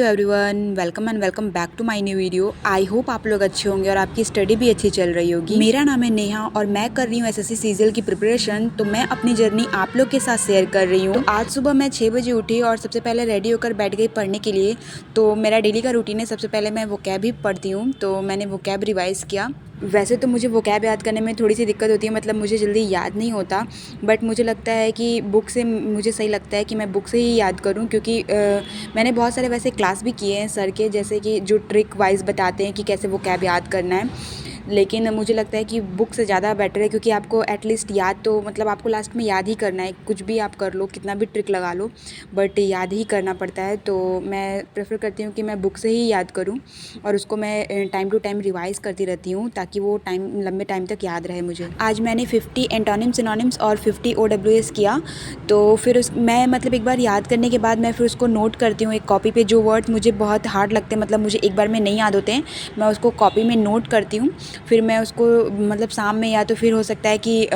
Hello everyone, welcome and welcome back to my new video. I hope आप लोग अच्छे होंगे और आपकी स्टडी भी अच्छी चल रही होगी। मेरा नाम है नेहा और मैं कर रही हूँ एसएससी सीजीएल की प्रिपरेशन। तो मैं अपनी जर्नी आप लोग के साथ शेयर कर रही हूँ। तो आज सुबह मैं 6 बजे उठी और सबसे पहले रेडी होकर बैठ गई पढ़ने के लिए। तो मेरा डेली का रूटीन है, सबसे पहले मैं वोकैब ही पढ़ती हूँ। तो मैंने वोकैब रिवाइज़ किया। वैसे तो मुझे वोकैब याद करने में थोड़ी सी दिक्कत होती है, मतलब मुझे जल्दी याद नहीं होता, बट मुझे लगता है कि बुक से मुझे सही लगता है कि मैं बुक से ही याद करूं, क्योंकि मैंने बहुत सारे वैसे क्लास भी किए हैं सर के, जैसे कि जो ट्रिक वाइज बताते हैं कि कैसे वोकैब याद करना है। लेकिन मुझे लगता है कि बुक से ज़्यादा बेटर है, क्योंकि आपको एटलीस्ट याद तो मतलब आपको लास्ट में याद ही करना है। कुछ भी आप कर लो, कितना भी ट्रिक लगा लो, बट याद ही करना पड़ता है। तो मैं प्रेफर करती हूँ कि मैं बुक से ही याद करूँ और उसको मैं टाइम टू टाइम रिवाइज़ करती रहती हूँ, ताकि वो लंबे टाइम तक याद रहे मुझे। आज मैंने 50 एंटोनिम सिनोनिम्स और 50 OWS किया। तो फिर मैं मतलब एक बार याद करने के बाद मैं फिर उसको नोट करती हूँ एक कॉपी पे। जो वर्ड्स मुझे बहुत हार्ड लगते हैं, मतलब मुझे एक बार में नहीं याद होते हैं, मैं उसको कॉपी में नोट करती हूँ। फिर मैं उसको मतलब शाम में, या तो फिर हो सकता है कि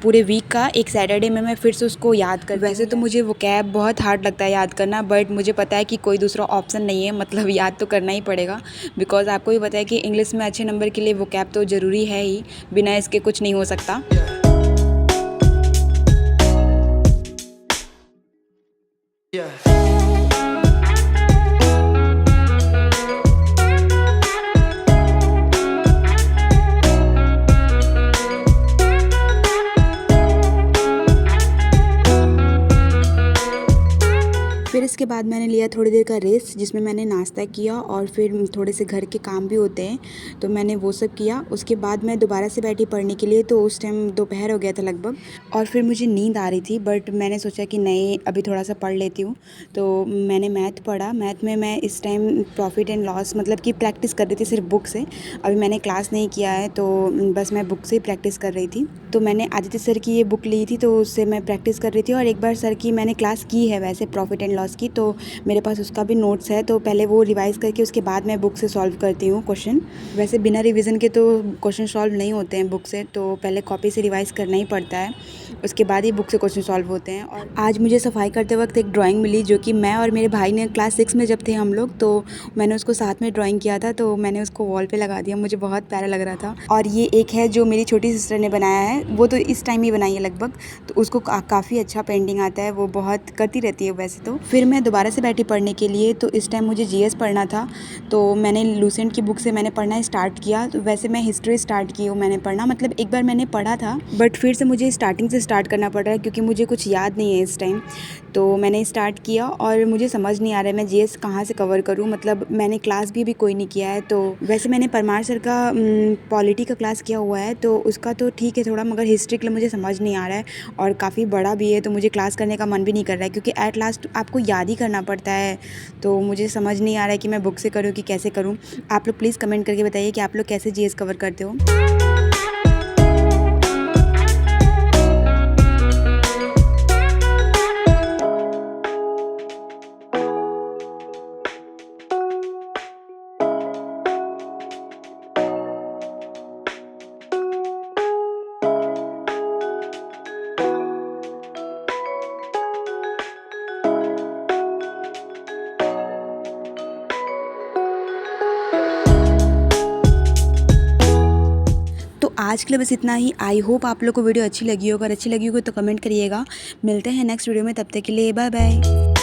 पूरे वीक का एक सैटरडे में मैं फिर से उसको याद करती हूँ। वैसे तो मुझे वोकैब बहुत हार्ड लगता है याद करना, बट मुझे पता है कि कोई दूसरा ऑप्शन नहीं है, मतलब याद तो करना ही पड़ेगा। बिकॉज आपको भी पता है कि इंग्लिश में अच्छे नंबर के लिए वोकैब तो ज़रूरी है ही, बिना इसके कुछ नहीं हो सकता। फिर इसके बाद मैंने लिया थोड़ी देर का रेस्ट, जिसमें मैंने नाश्ता किया और फिर थोड़े से घर के काम भी होते हैं, तो मैंने वो सब किया। उसके बाद मैं दोबारा से बैठी पढ़ने के लिए। तो उस टाइम दोपहर हो गया था लगभग, और फिर मुझे नींद आ रही थी, बट मैंने सोचा कि नहीं, अभी थोड़ा सा पढ़ लेती हूँ। तो मैंने मैथ पढ़ा। मैथ में मैं इस टाइम प्रॉफिट एंड लॉस मतलब कि प्रैक्टिस कर रही थी सिर्फ बुक से। अभी मैंने क्लास नहीं किया है, तो बस मैं बुक से ही प्रैक्टिस कर रही थी। तो मैंने आदित्य सर की ये बुक ली थी, तो उससे मैं प्रैक्टिस कर रही थी। और एक बार सर की मैंने क्लास की है वैसे, प्रॉफिट एंड लॉस की, तो मेरे पास उसका भी नोट्स है। तो पहले वो रिवाइज़ करके उसके बाद मैं बुक से सॉल्व करती हूँ क्वेश्चन। वैसे बिना रिवीजन के तो क्वेश्चन सॉल्व नहीं होते हैं बुक से, तो पहले कॉपी से रिवाइज़ करना ही पड़ता है, उसके बाद ही बुक से क्वेश्चन सॉल्व होते हैं। और आज मुझे सफाई करते वक्त एक ड्राइंग मिली, जो कि मैं और मेरे भाई ने क्लास 6 में जब थे हम लोग, तो मैंने उसको साथ में ड्राइंग किया था। तो मैंने उसको वॉल पे लगा दिया, मुझे बहुत प्यारा लग रहा था। और ये एक है जो मेरी छोटी सिस्टर ने बनाया है, वो तो इस टाइम ही बनाई है लगभग, तो उसको काफ़ी अच्छा पेंटिंग आता है, वो बहुत करती रहती है वैसे तो। फिर मैं दोबारा से बैठी पढ़ने के लिए। तो इस टाइम मुझे जीएस पढ़ना था, तो मैंने लूसेंट की बुक से मैंने पढ़ना स्टार्ट किया। तो वैसे मैं हिस्ट्री स्टार्ट की हूँ मैंने पढ़ना, मतलब एक बार मैंने पढ़ा था, बट फिर से मुझे स्टार्टिंग से स्टार्ट करना पड़ रहा है, क्योंकि मुझे कुछ याद नहीं है इस टाइम। तो मैंने स्टार्ट किया और मुझे समझ नहीं आ रहा है मैं जीएस कहाँ से कवर करूँ, मतलब मैंने क्लास भी अभी कोई नहीं किया है। तो वैसे मैंने परमार सर का पॉलिटी का क्लास किया हुआ है, तो उसका तो ठीक है थोड़ा, मगर हिस्ट्री के लिए मुझे समझ नहीं आ रहा है, और काफ़ी बड़ा भी है, तो मुझे क्लास करने का मन भी नहीं कर रहा है, क्योंकि एट लास्ट आपको याद ही करना पड़ता है। तो मुझे समझ नहीं आ रहा है कि मैं बुक से करूँ कि कैसे करूँ। आप लोग प्लीज़ कमेंट करके बताइए कि आप लोग कैसे जीएस कवर करते हो। तो आज के लिए बस इतना ही। आई होप आप लोग को वीडियो अच्छी लगी होगी, अगर अच्छी लगी होगी तो कमेंट करिएगा। मिलते हैं नेक्स्ट वीडियो में, तब तक के लिए बाय बाय।